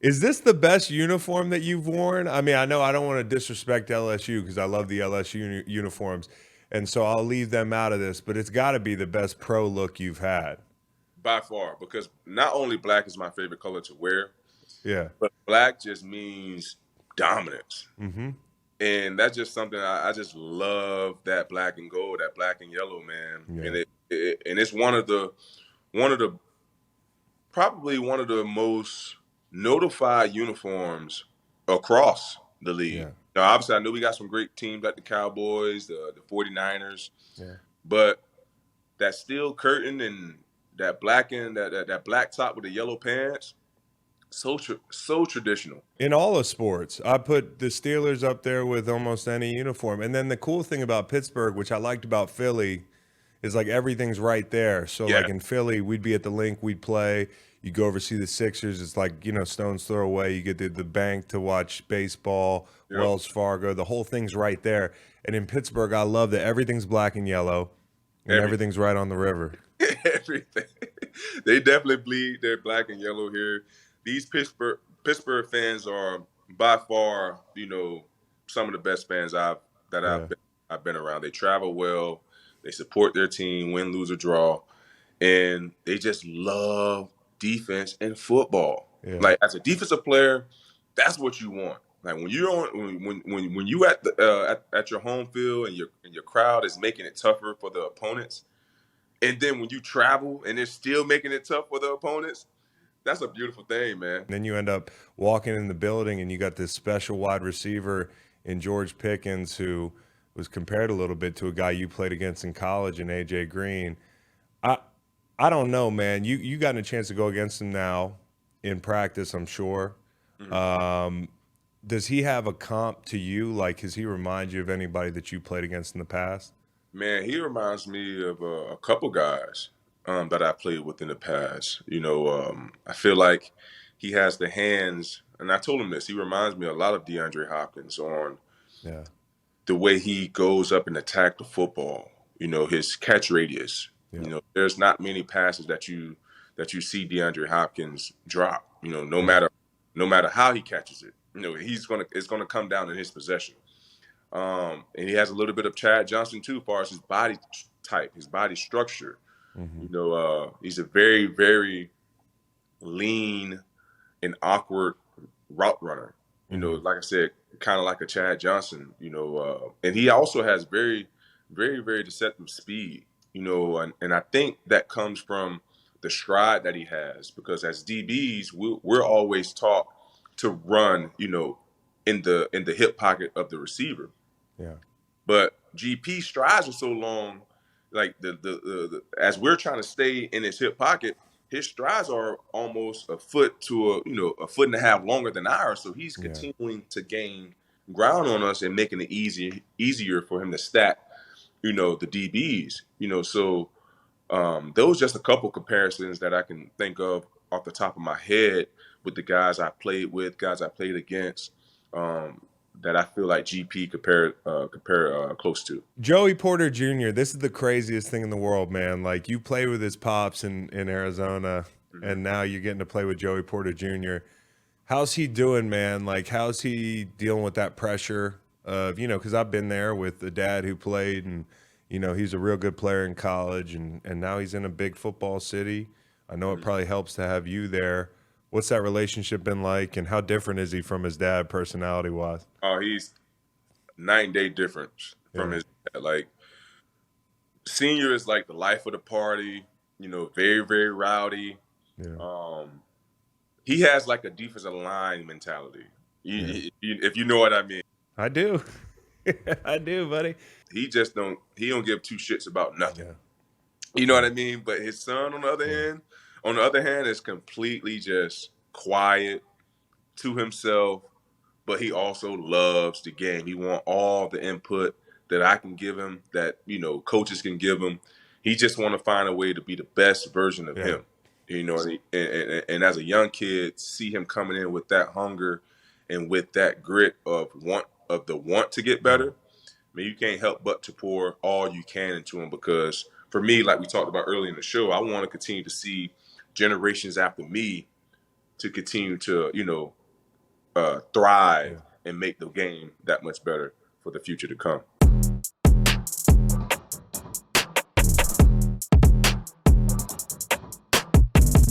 Is this the best uniform that you've worn? I mean, I know I don't want to disrespect LSU because I love the LSU uniforms, and so I'll leave them out of this. But it's got to be the best pro look you've had. By far, because not only black is my favorite color to wear, Yeah. but black just means dominance. Mm-hmm. And that's just something I just love, that black and gold, that black and yellow, man. Yeah. And and it's one of the probably one of the most notified uniforms across the league. Yeah. Now, obviously, I know we got some great teams like the Cowboys, the 49ers, Yeah. but that steel curtain and that black that black top with the yellow pants, so traditional. In all of sports, I put the Steelers up there with almost any uniform. And then the cool thing about Pittsburgh, which I liked about Philly, is like everything's right there. So Yeah, like in Philly, we'd be at the link, we'd play. You go over see the Sixers. It's like stones throw away. You get the bank to watch baseball, yep. Wells Fargo. The whole thing's right there. And in Pittsburgh, I love that everything's black and yellow, and Every everything's right on the river. everything. They definitely bleed their black and yellow here. These Pittsburgh fans are by far, some of the best fans that I've Yeah, been, I've been around. They travel well. They support their team, win, lose, or draw, and they just love defense and football. yeah, Like as a defensive player, that's what you want. Like when you're on when you at the at your home field and your crowd is making it tougher for the opponents, and then when you travel and they're still making it tough for the opponents, that's a beautiful thing, man. and then you end up walking in the building, and you got this special wide receiver in George Pickens, who was compared a little bit to a guy you played against in college, in AJ Green. I I don't know, man. You gotten a chance to go against him now in practice, I'm sure. Mhm. Um, does he have a comp to you? Like, does he remind you of anybody that you played against in the past? Man, he reminds me of a couple guys that I played with in the past. I feel like he has the hands, and I told him this. He reminds me a lot of DeAndre Hopkins on Yeah, the way he goes up and attack the football. His catch radius. yeah, There's not many passes that you see DeAndre Hopkins drop. No yeah, matter how he catches it. It's gonna come down in his possession. And he has a little bit of Chad Johnson too, as far as his body type, his body structure. hmm, He's a very, very lean and awkward route runner. hmm, Like I said, kind of like a Chad Johnson. And he also has very, very, very deceptive speed. And I think that comes from the stride that he has, because as DBs, we're always taught to run, in the hip pocket of the receiver. yeah, But GP strides are so long, like as we're trying to stay in his hip pocket, his strides are almost a foot and a half longer than ours. So he's yeah. continuing to gain ground on us and making it easier for him to stack, the DBs. So those just a couple comparisons that I can think of off the top of my head with the guys I played with, guys I played against. Um, that I feel like GP compare close to. Joey Porter Jr., this is the craziest thing in the world, man. Like, you play with his pops in Arizona, Mhm. and now you're getting to play with Joey Porter Jr. How's he doing, man? Like, how's he dealing with that pressure of, because I've been there with a dad who played, and, he's a real good player in college, and now he's in a big football city. I know it Mhm. probably helps to have you there. What's that relationship been like, and how different is he from his dad personality wise? Oh, he's night and day difference from Yeah, his dad. Like senior is like the life of the party. Very very rowdy. yeah, Um, he has like a defensive line mentality. yeah. If you know what I mean. I do. I do, buddy. He don't give two shits about nothing. Yeah, You know yeah, what I mean? But his son, yeah, on the other hand, is completely just quiet to himself, but he also loves the game. He want all the input that I can give him, that coaches can give him. He just want to find a way to be the best version of yeah. him. And as a young kid, see him coming in with that hunger and with that grit of the want to get Yeah. better. I mean, you can't help but to pour all you can into him, because for me, like we talked about earlier in the show, I want to continue to see generations after me to continue to, thrive Yeah. and make the game that much better for the future to come.